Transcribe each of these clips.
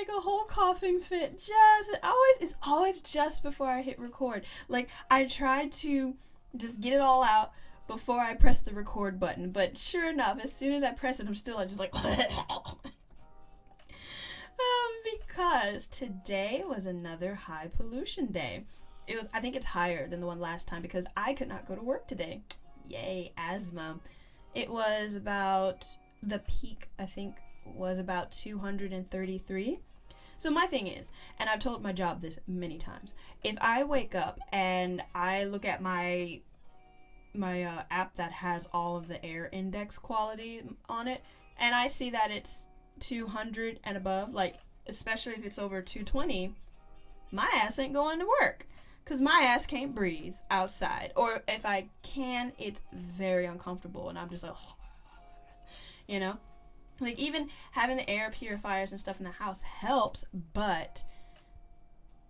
like a whole coughing fit. It's always just before I hit record. Like, I tried to just get it all out before I press the record button, but sure enough, as soon as I press it, I'm just like, because today was another high pollution day. I think it's higher than the one last time because I could not go to work today. Yay, asthma. It was about, the peak, I think, was about 233. So my thing is, and I've told my job this many times, if I wake up and I look at my app that has all of the air index quality on it, and I see that it's 200 and above, like, especially if it's over 220, my ass ain't going to work. Because my ass can't breathe outside. Or if I can, it's very uncomfortable. And I'm just like, you know? Like, even having the air purifiers and stuff in the house helps, but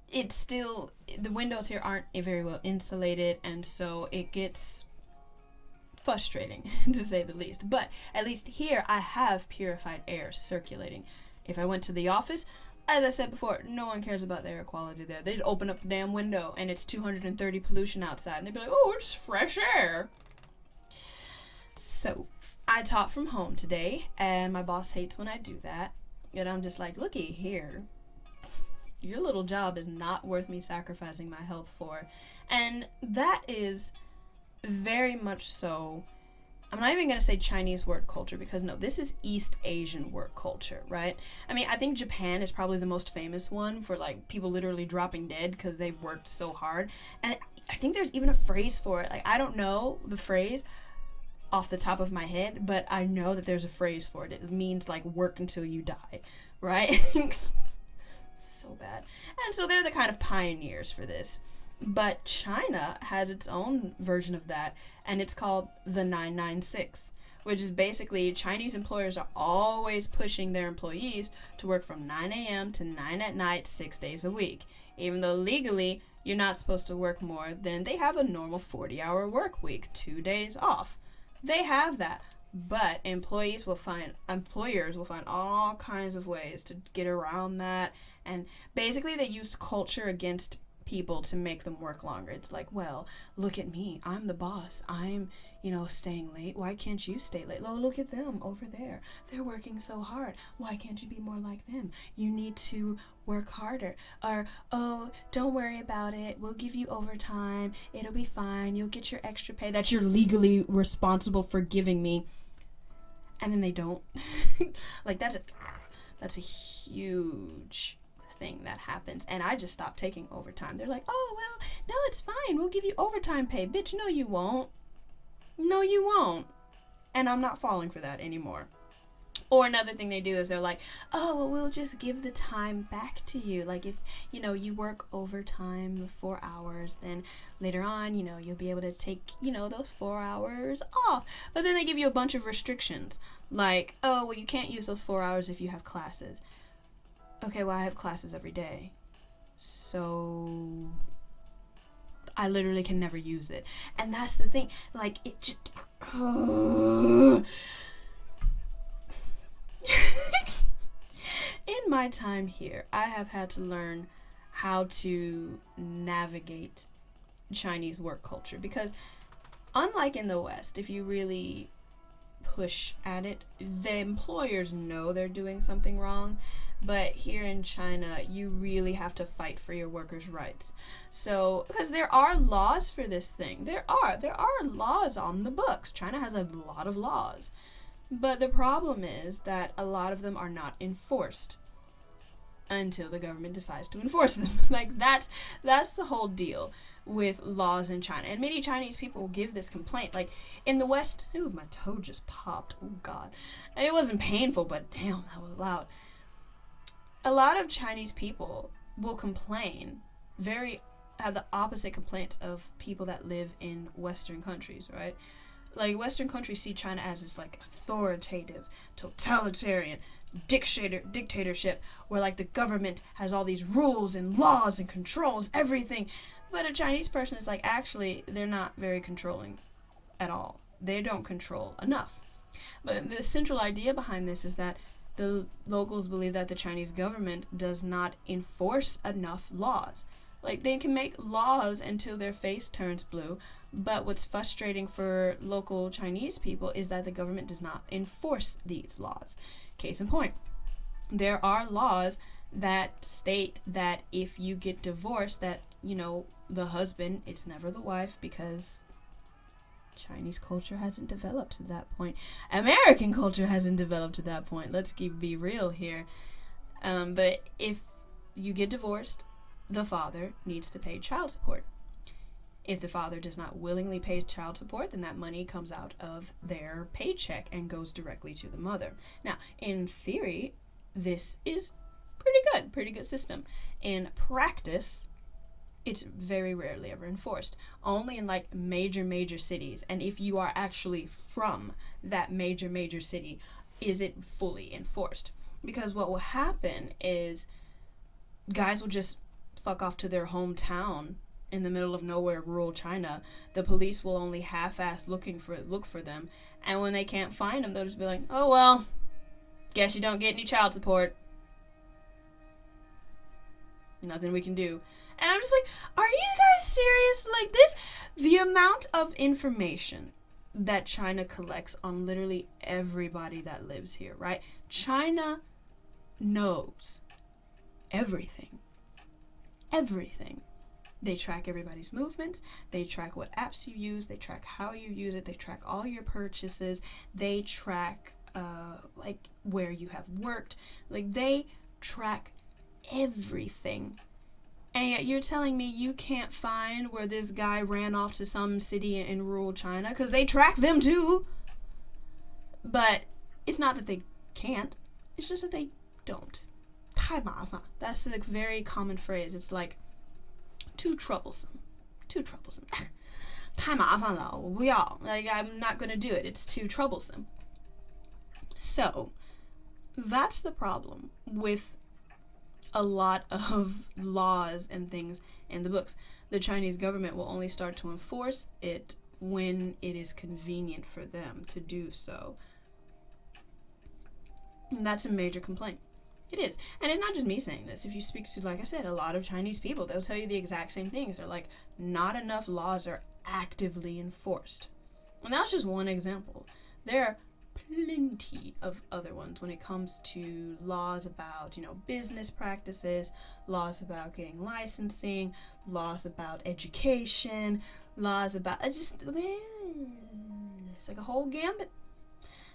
it's still, the windows here aren't very well insulated, and so it gets frustrating, to say the least. But at least here, I have purified air circulating. If I went to the office, as I said before, no one cares about the air quality there. They'd open up the damn window, and it's 230 pollution outside, and they'd be like, oh, it's fresh air. So, I taught from home today, and my boss hates when I do that. And I'm just like, looky here. Your little job is not worth me sacrificing my health for. And that is very much so. I'm not even going to say Chinese work culture because no, this is East Asian work culture, right? I mean, I think Japan is probably the most famous one for like people literally dropping dead because they've worked so hard. And I think there's even a phrase for it. Like, I don't know the phrase off the top of my head, but I know that there's a phrase for it. It means like work until you die, right? So bad. And so they're the kind of pioneers for this. But China has its own version of that, and it's called the 996, which is basically Chinese employers are always pushing their employees to work from 9 a.m. to 9 at night, 6 days a week. Even though legally you're not supposed to work more than, they have a normal 40-hour work week, 2 days off. They have that. But employers will find all kinds of ways to get around that, and basically they use culture against people to make them work longer. It's like, well, look at me, I'm the boss, I'm staying late, why can't you stay late? Oh, look at them over there, they're working so hard, why can't you be more like them? You need to work harder. Or, oh, don't worry about it, we'll give you overtime, it'll be fine, you'll get your extra pay that you're legally responsible for giving me. And then they don't. Like, that's a huge thing that happens, and I just stopped taking overtime. They're like, oh, well, no, it's fine, we'll give you overtime pay. Bitch, no you won't. No you won't. And I'm not falling for that anymore. Or another thing they do is they're like, oh, well, we'll just give the time back to you. Like, if, you work overtime 4 hours, then later on, you'll be able to take, those 4 hours off. But then they give you a bunch of restrictions. Like, oh, well, you can't use those 4 hours if you have classes. Okay, well, I have classes every day. So I literally can never use it. And that's the thing. Like, it just... In my time here, I have had to learn how to navigate Chinese work culture, because unlike in the West, if you really push at it, the employers know they're doing something wrong, but here in China, you really have to fight for your workers' rights. So, because there are laws for this thing. There are laws on the books. China has a lot of laws. But the problem is that a lot of them are not enforced until the government decides to enforce them. Like, that's the whole deal with laws in China. And many Chinese people give this complaint. Like, in the West, ooh, my toe just popped. Oh, God. It wasn't painful, but damn, that was loud. A lot of Chinese people will complain, have the opposite complaints of people that live in Western countries, right? Like, Western countries see China as this, like, authoritative, totalitarian dictatorship where, like, the government has all these rules and laws and controls everything. But a Chinese person is like, actually, they're not very controlling at all. They don't control enough. But the central idea behind this is that The locals believe that the Chinese government does not enforce enough laws. Like, they can make laws until their face turns blue, but what's frustrating for local Chinese people is that the government does not enforce these laws. Case in point, there are laws that state that if you get divorced, that, the husband, it's never the wife, because Chinese culture hasn't developed to that point. American culture hasn't developed to that point. Let's be real here. But if you get divorced, the father needs to pay child support. If the father does not willingly pay child support, then that money comes out of their paycheck and goes directly to the mother. Now, in theory, this is pretty good system. In practice, it's very rarely ever enforced. Only in like major cities, and if you are actually from that major city, is it fully enforced. Because what will happen is guys will just fuck off to their hometown in the middle of nowhere, rural China. The police will only half-ass look for them, and when they can't find them, they'll just be like, oh well, guess you don't get any child support. Nothing we can do. And I'm just like, are you guys serious? Like, the amount of information that China collects on literally everybody that lives here, right? China knows everything. They track everybody's movements. They track what apps you use. They track how you use it. They track all your purchases. They track like where you have worked. Like, they track everything. And yet you're telling me you can't find where this guy ran off to some city in rural China, because they track them too. But it's not that they can't. It's just that they don't. 太麻烦. That's a very common phrase. It's like, too troublesome. 太麻烦了，我不要. Like, I'm not going to do it. It's too troublesome. So, that's the problem with a lot of laws and things in the books. The Chinese government will only start to enforce it when it is convenient for them to do so. And that's a major complaint. It is. And it's not just me saying this. If you speak to, like I said, a lot of Chinese people, they'll tell you the exact same things. They're like, not enough laws are actively enforced. And that's just one example. There are plenty of other ones when it comes to laws about, business practices, laws about getting licensing, laws about education, laws about, it's like a whole gambit.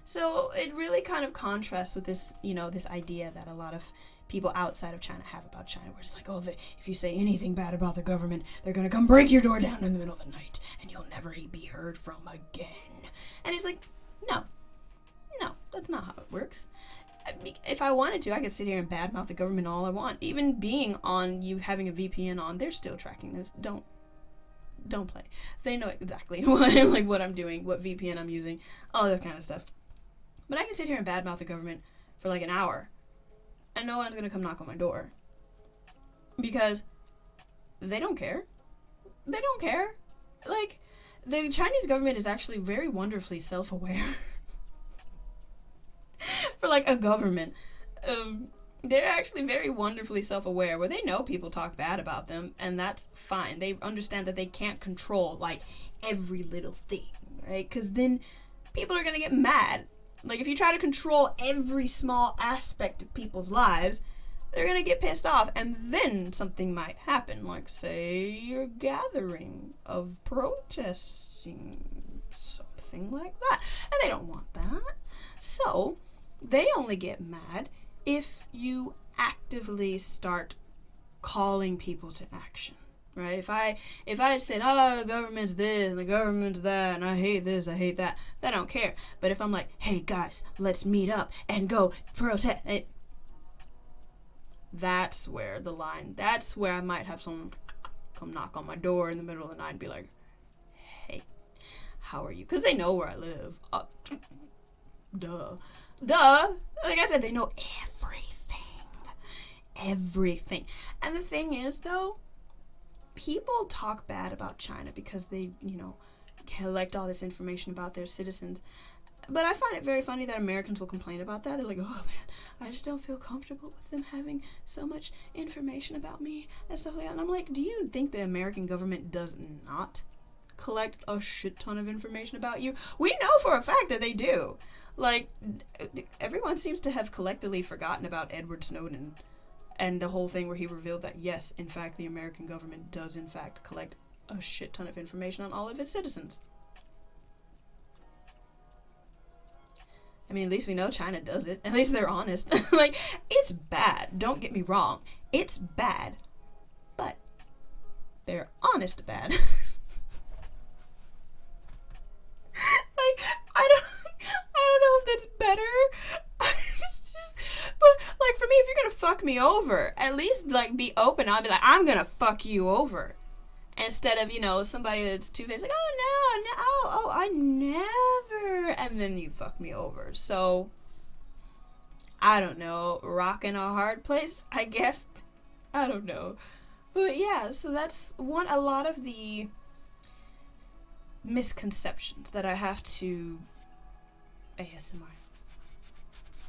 So it really kind of contrasts with this, this idea that a lot of people outside of China have about China, where it's like, oh, if you say anything bad about the government, they're going to come break your door down in the middle of the night, and you'll never be heard from again. And it's like, no, that's not how it works. If I wanted to, I could sit here and badmouth the government all I want. Even being on, you having a VPN on, they're still tracking this. Don't play. They know exactly what I'm doing, what VPN I'm using, all that kind of stuff. But I can sit here and badmouth the government for like an hour, and no one's going to come knock on my door. Because they don't care. They don't care. Like, the Chinese government is actually very wonderfully self-aware. For like a government. They're actually very wonderfully self-aware, where they know people talk bad about them, and that's fine. They understand that they can't control like every little thing, right? Because then people are going to get mad. Like, if you try to control every small aspect of people's lives, they're going to get pissed off, and then something might happen, like, say, a gathering of protesting, something like that. And they don't want that. So, they only get mad if you actively start calling people to action. Right? If I had said, oh, the government's this and the government's that, and I hate this, I hate that, they don't care. But if I'm like, hey guys, let's meet up and go protest, that's where the line, that's where I might have someone come knock on my door in the middle of the night and be like, hey, how are you? Because they know where I live. Duh. Like I said, they know everything. And the thing is, though, people talk bad about China because they, collect all this information about their citizens. But I find it very funny that Americans will complain about that. They're like, oh man, I just don't feel comfortable with them having so much information about me and stuff like that. And I'm like, do you think the American government does not collect a shit ton of information about you? We know for a fact that they do. Like, everyone seems to have collectively forgotten about Edward Snowden and the whole thing where he revealed that, yes, in fact, the American government does, in fact, collect a shit ton of information on all of its citizens. I mean, at least we know China does it. At least they're honest. Like, it's bad. Don't get me wrong. It's bad. But they're honest bad. Like, I don't know if that's better. It's just, but like, for me, if you're gonna fuck me over, at least like be open. I'll be like, I'm gonna fuck you over. Instead of, somebody that's two-faced, like, I never, and then you fuck me over. So, I don't know, rocking a hard place, I guess. I don't know. But yeah, so that's a lot of the misconceptions that I have to ASMR.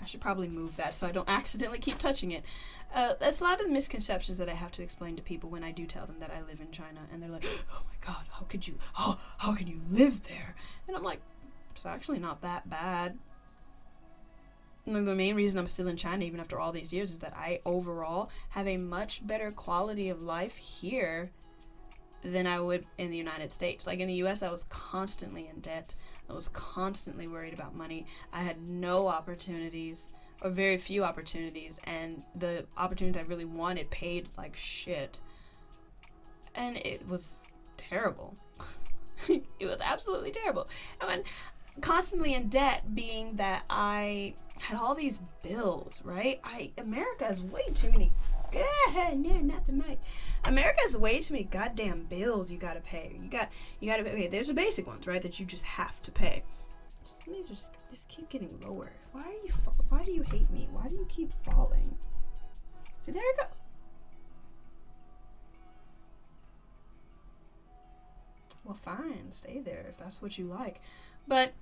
I should probably move that so I don't accidentally keep touching it. That's a lot of the misconceptions that I have to explain to people when I do tell them that I live in China, and they're like, oh my god, how can you live there? And I'm like, it's actually not that bad. And the main reason I'm still in China even after all these years is that I overall have a much better quality of life here than I would in the United States. Like, in the US, I was constantly in debt. I was constantly worried about money. I had no opportunities, or very few opportunities, and the opportunities I really wanted paid like shit. And it was terrible. It was absolutely terrible. I mean, constantly in debt, being that I had all these bills, right? America has way too many. No, not the mic. America has way too many goddamn bills you gotta pay. You gotta pay. Okay, there's the basic ones, right? That you just have to pay. Let me just keep getting lower. Why do you hate me? Why do you keep falling? See, there you go. Well, fine, stay there if that's what you like. But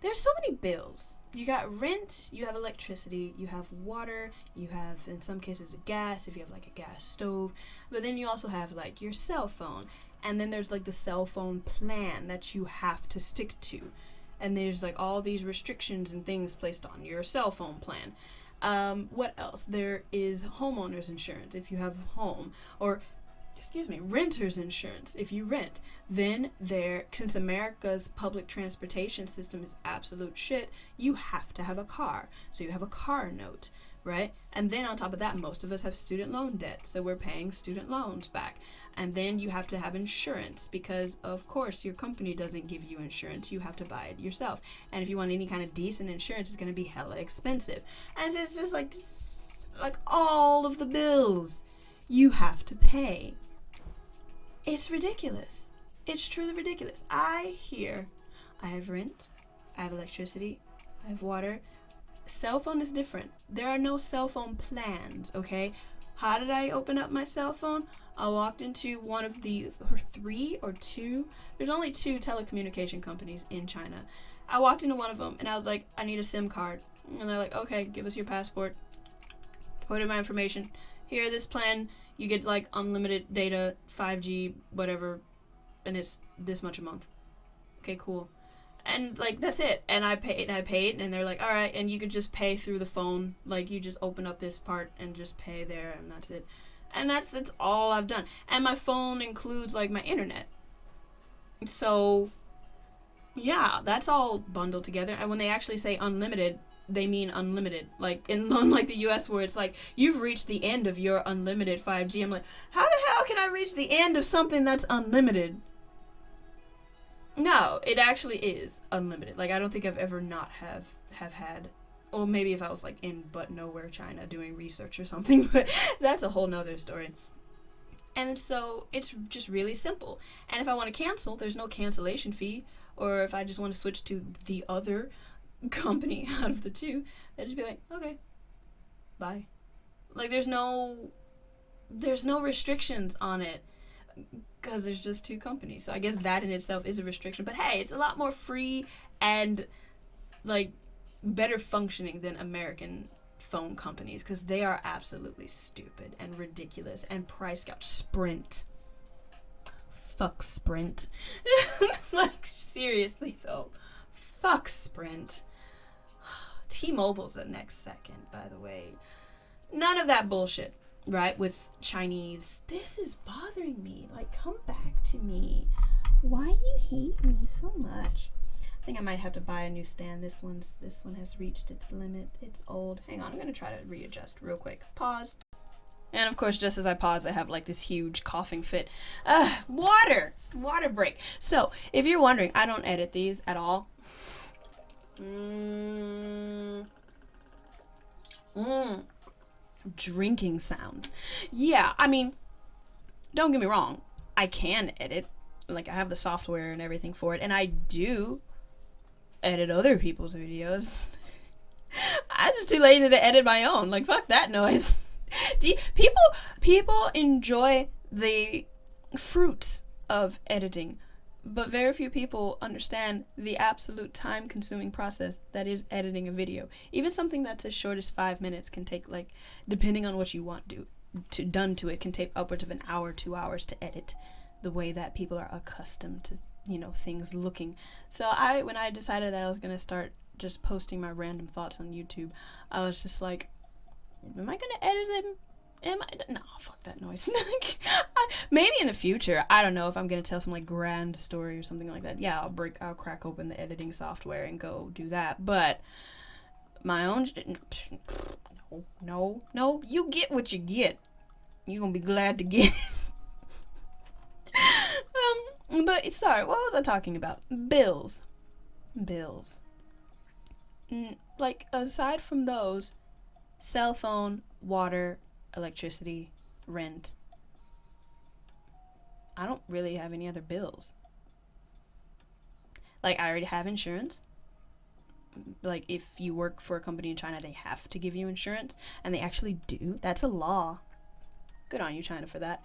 there's so many bills. You got rent, you have electricity, you have water, you have, in some cases, gas, if you have like a gas stove. But then you also have like your cell phone. And then there's like the cell phone plan that you have to stick to. And there's like all these restrictions and things placed on your cell phone plan. What else? There is homeowner's insurance if you have a home, or renter's insurance if you rent. Then since America's public transportation system is absolute shit, you have to have a car. So you have a car note, right? And then on top of that, most of us have student loan debt, so we're paying student loans back. And then you have to have insurance because, of course, your company doesn't give you insurance. You have to buy it yourself. And if you want any kind of decent insurance, it's going to be hella expensive. And it's just like all of the bills you have to pay. It's ridiculous. It's truly ridiculous. I have rent, I have electricity, I have water. Cell phone is different. There are no cell phone plans, okay? How did I open up my cell phone? I walked into one of there's only 2 telecommunication companies in China. I walked into one of them and I was like, I need a SIM card. And they're like, okay, give us your passport. Put in my information. Here, this plan, you get like unlimited data, 5G, whatever, and it's this much a month. Okay, cool. And like, that's it. And I paid, and they're like, all right, and you could just pay through the phone. Like, you just open up this part and just pay there, and that's it. And that's all I've done. And my phone includes like my internet. So yeah, that's all bundled together. And when they actually say unlimited, they mean unlimited. Like, unlike the US where it's like, you've reached the end of your unlimited 5G. I'm like, how the hell can I reach the end of something that's unlimited? No, it actually is unlimited. Like, I don't think I've ever not have had, or maybe if I was like in but nowhere China doing research or something, but that's a whole nother story. And so it's just really simple. And if I want to cancel, there's no cancellation fee. Or if I just want to switch to the other company out of the 2, I'd just be like, okay, bye. Like, there's no restrictions on it because there's just 2 companies. So I guess that in itself is a restriction. But hey, it's a lot more free and like better functioning than American phone companies, because they are absolutely stupid and ridiculous and price gouge. Sprint. Fuck Sprint. Like, seriously though. Fuck Sprint. T-Mobile's the next second, by the way. None of that bullshit, right? With Chinese. This is bothering me. Like, come back to me. Why you hate me so much? I think I might have to buy a new stand. This one has reached its limit. It's old. Hang on, I'm gonna try to readjust real quick. Pause. And of course, just as I pause, I have like this huge coughing fit. Water break. So if you're wondering, I don't edit these at all. Drinking sounds. Yeah, I mean, don't get me wrong. I can edit. Like, I have the software and everything for it, and I do edit other people's videos. I'm just too lazy to edit my own. Like, fuck that noise. People enjoy the fruits of editing, but very few people understand the absolute time-consuming process that is editing a video. Even something that's as short as 5 minutes can take, like, depending on what you want done to it, can take upwards of an hour, 2 hours to edit, the way that people are accustomed to, you know, things looking. So when I decided that I was gonna start just posting my random thoughts on YouTube, I was just like, am I gonna edit them? No, fuck that noise. Maybe in the future, I don't know, if I'm gonna tell some like grand story or something like that. Yeah, I'll crack open the editing software and go do that. But my own, no, you get what you get. You gonna be glad to get. But sorry, what was I talking about? Bills. Like, aside from those, cell phone, water, electricity, rent, I don't really have any other bills. Like, I already have insurance. Like, if you work for a company in China, they have to give you insurance, and they actually do. That's a law. Good on you, China, for that.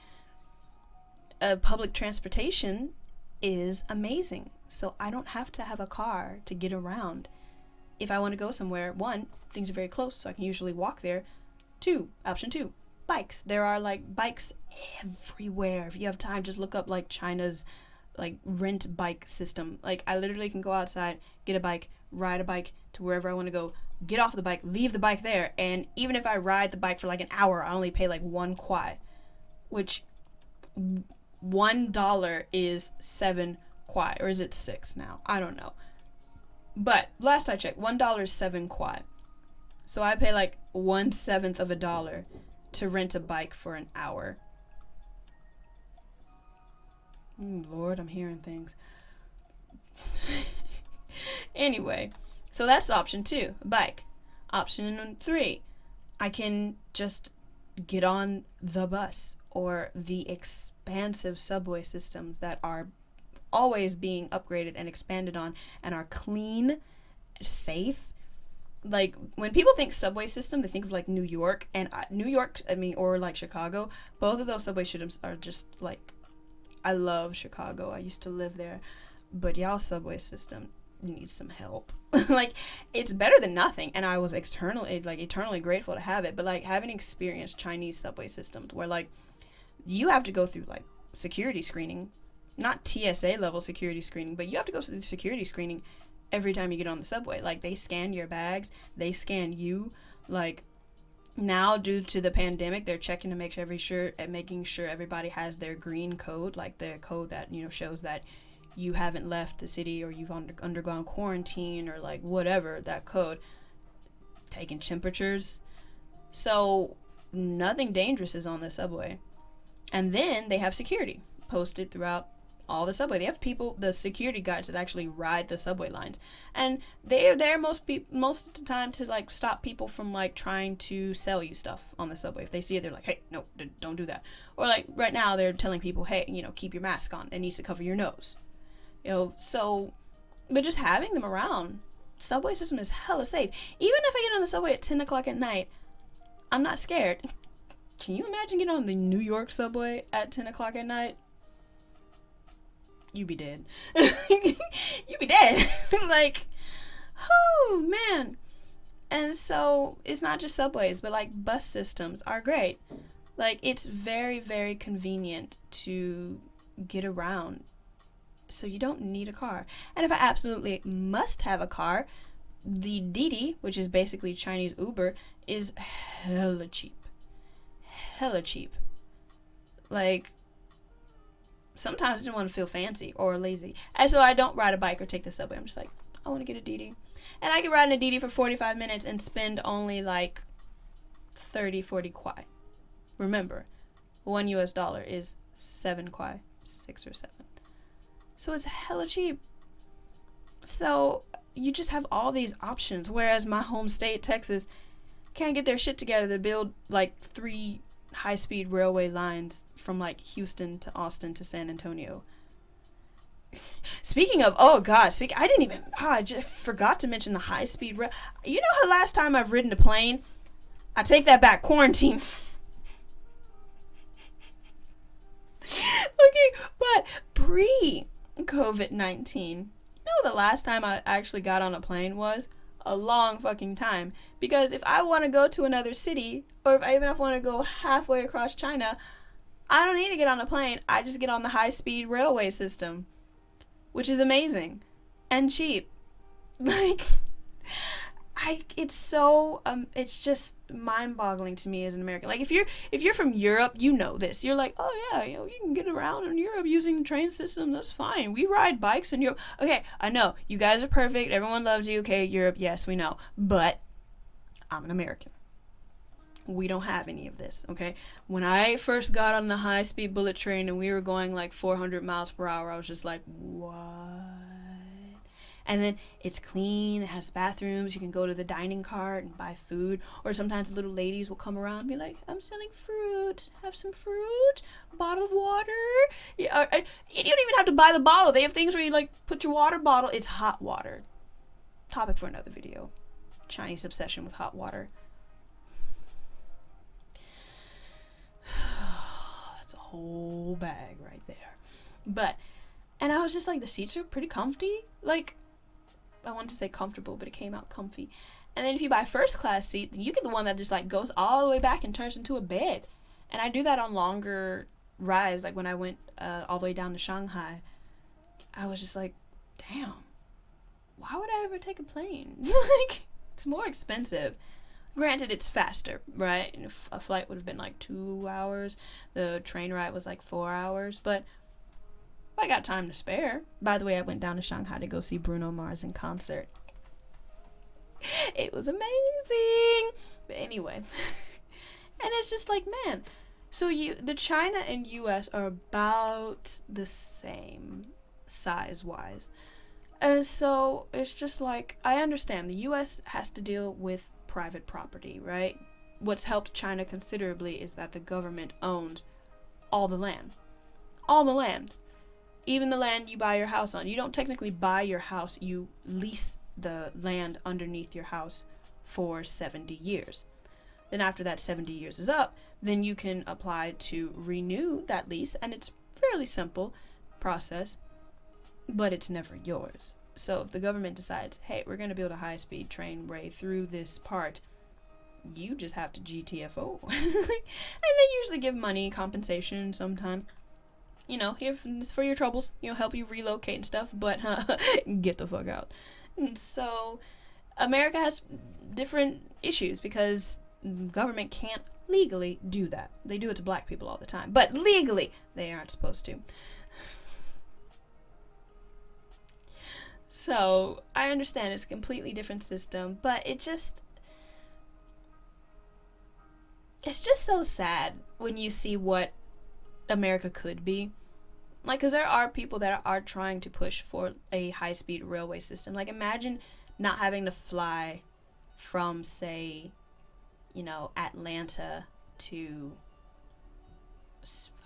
Public transportation is amazing, so I don't have to have a car to get around. If I want to go somewhere, 1, things are very close, so I can usually walk there. 2, option 2, bikes. There are like bikes everywhere. If you have time, just look up like China's like rent bike system. Like, I literally can go outside, get a bike, ride a bike to wherever I want to go, get off the bike, leave the bike there, and even if I ride the bike for like an hour, I only pay like 1 kwai, which $1 is 7 kwai, or is it 6 now? I don't know. But last I checked, $1 is 7 kwai. So I pay like 1/7 of a dollar to rent a bike for an hour. Lord, I'm hearing things. Anyway, so that's option 2, bike. Option 3, I can just get on the bus or the expansive subway systems that are always being upgraded and expanded on and are clean, safe. Like, when people think subway system, they think of like New York, and or like Chicago. Both of those subway systems are just like, I love Chicago. I used to live there, but y'all subway system needs some help. Like, it's better than nothing, and I was eternally grateful to have it. But like, having experienced Chinese subway systems where like you have to go through like security screening, not TSA level security screening, but you have to go through the security screening every time you get on the subway. Like, they scan your bags, they scan you. Like, now due to the pandemic, they're checking to making sure everybody has their green code, like the code that, you know, shows that you haven't left the city or you've undergone quarantine or like whatever, that code. Taking temperatures. So nothing dangerous is on the subway. And then they have security posted throughout all the subway. They have people, the security guards that actually ride the subway lines, and they're there most of the time to like stop people from like trying to sell you stuff on the subway. If they see it, they're like, hey, no, don't do that. Or like right now, they're telling people, hey, you know, keep your mask on. It needs to cover your nose. You know, so, but just having them around, subway system is hella safe. Even if I get on the subway at 10 o'clock at night, I'm not scared. Can you imagine getting on the New York subway at 10 o'clock at night? You be dead. You be dead. Like, Oh man. And so it's not just subways, but like bus systems are great. Like it's very, very convenient to get around. So you don't need a car. And if I absolutely must have a car, the Didi, which is basically Chinese Uber, is hella cheap. Hella cheap. Like, sometimes I just want to feel fancy or lazy. And so I don't ride a bike or take the subway. I'm just like, I want to get a Didi. And I can ride in a Didi for 45 minutes and spend only like 30, 40 kwai. Remember, $1 is 7 kwai, 6 or 7. So it's hella cheap. So you just have all these options. Whereas my home state, Texas, can't get their shit together to build like 3 high-speed railway lines from like Houston to Austin to San Antonio. Speaking of, I just forgot to mention the high-speed rail. You know how last time I've ridden a plane? I take that back, quarantine. Okay, but pre-COVID-19, you know the last time I actually got on a plane was? A long fucking time. Because if I want to go to another city, or if I even want to go halfway across China, I don't need to get on a plane. I just get on the high-speed railway system, which is amazing and cheap. Like, it's so it's just mind-boggling to me as an American. Like if you're from Europe, you know this. You're like, oh yeah, you can get around in Europe using the train system. That's fine. We ride bikes in Europe. Okay, I know you guys are perfect. Everyone loves you. Okay, Europe, yes, we know. But I'm an American. We don't have any of this, okay? When I first got on the high-speed bullet train and we were going like 400 miles per hour, I was just like, what? And then it's clean, it has bathrooms, you can go to the dining cart and buy food, or sometimes little ladies will come around and be like, I'm selling fruit, have some fruit, bottle of water. Yeah, you don't even have to buy the bottle. They have things where you like put your water bottle, it's hot water. Topic for another video. Chinese obsession with hot water. That's a whole bag right there. And I was just like, the seats are pretty comfy. Like, I wanted to say comfortable, but it came out comfy. And then if you buy first class seat, you get the one that just like goes all the way back and turns into a bed. And I do that on longer rides. Like when I went all the way down to Shanghai, I was just like, damn, why would I ever take a plane? Like, it's more expensive. Granted, it's faster, right? And if a flight would have been like 2 hours, the train ride was like 4 hours, but I got time to spare. By the way, I went down to Shanghai to go see Bruno Mars in concert. It was amazing. But anyway, and it's just like, man, so the China and US are about the same size-wise. And so it's just like, I understand the US has to deal with private property, right? What's helped China considerably is that the government owns all the land. All the land. Even the land you buy your house on. You don't technically buy your house, you lease the land underneath your house for 70 years. Then after that 70 years is up, then you can apply to renew that lease, and it's a fairly simple process, but it's never yours. So if the government decides, hey, we're going to build a high-speed train way through this part, you just have to GTFO. And they usually give money, compensation sometimes. You know, here for your troubles, help you relocate and stuff, but get the fuck out. And so America has different issues because government can't legally do that. They do it to black people all the time, but legally they aren't supposed to. So I understand it's a completely different system, but it's just so sad when you see what America could be. Like, because there are people that are trying to push for a high-speed railway system. Like, imagine not having to fly from, say, Atlanta to,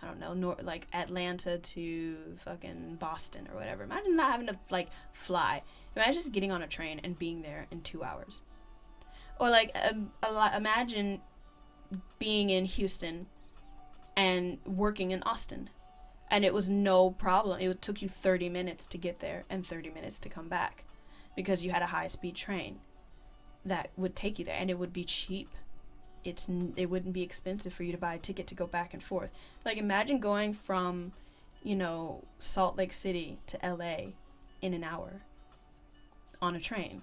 I don't know, like Atlanta to fucking Boston or whatever. Imagine not having to, like, fly. Imagine just getting on a train and being there in 2 hours. Or, like, imagine being in Houston and working in Austin, and it was no problem. It took you 30 minutes to get there and 30 minutes to come back. because you had a high-speed train that would take you there, and it would be cheap. It wouldn't be expensive for you to buy a ticket to go back and forth. Like, imagine going from, Salt Lake City to LA in an hour on a train,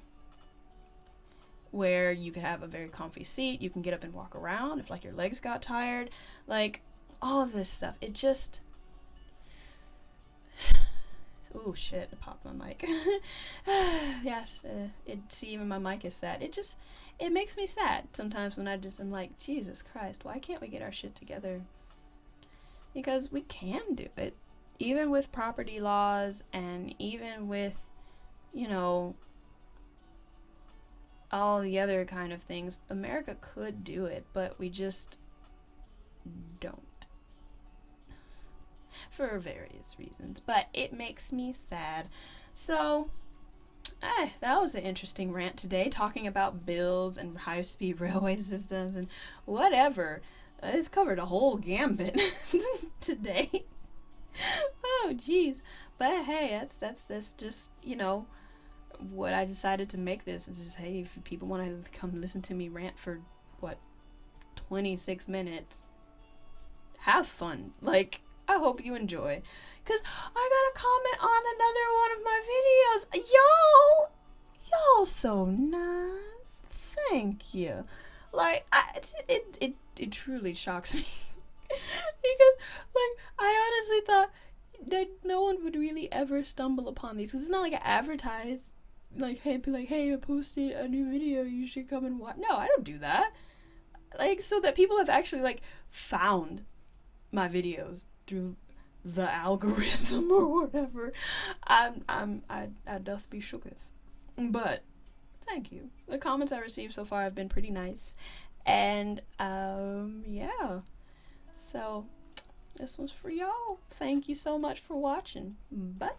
where you could have a very comfy seat, you can get up and walk around if, like, your legs got tired, like, all of this stuff. It just... Oh shit, I popped my mic. Yes, see, even my mic is sad. It makes me sad sometimes when I'm like, Jesus Christ, why can't we get our shit together? Because we can do it. Even with property laws, and even with, all the other kind of things, America could do it, but we just don't. For various reasons, but it makes me sad. So, that was an interesting rant today, talking about bills and high-speed railway systems and whatever. It's covered a whole gambit today. Oh, jeez. But hey, that's just, what I decided to make this. Is just, hey, if people want to come listen to me rant for, 26 minutes, have fun. Like, I hope you enjoy. Because I got a comment on another one of my videos. Y'all so nice. Thank you. Like, it truly shocks me. Because, like, I honestly thought that no one would really ever stumble upon these. Because it's not like I advertise. Like, hey, be like, hey, I posted a new video. You should come and watch. No, I don't do that. Like, so that people have actually, like, found my videos through the algorithm or whatever. I doth be shooketh. But thank you. The comments I received so far have been pretty nice. And yeah. So this was for y'all. Thank you so much for watching. Bye.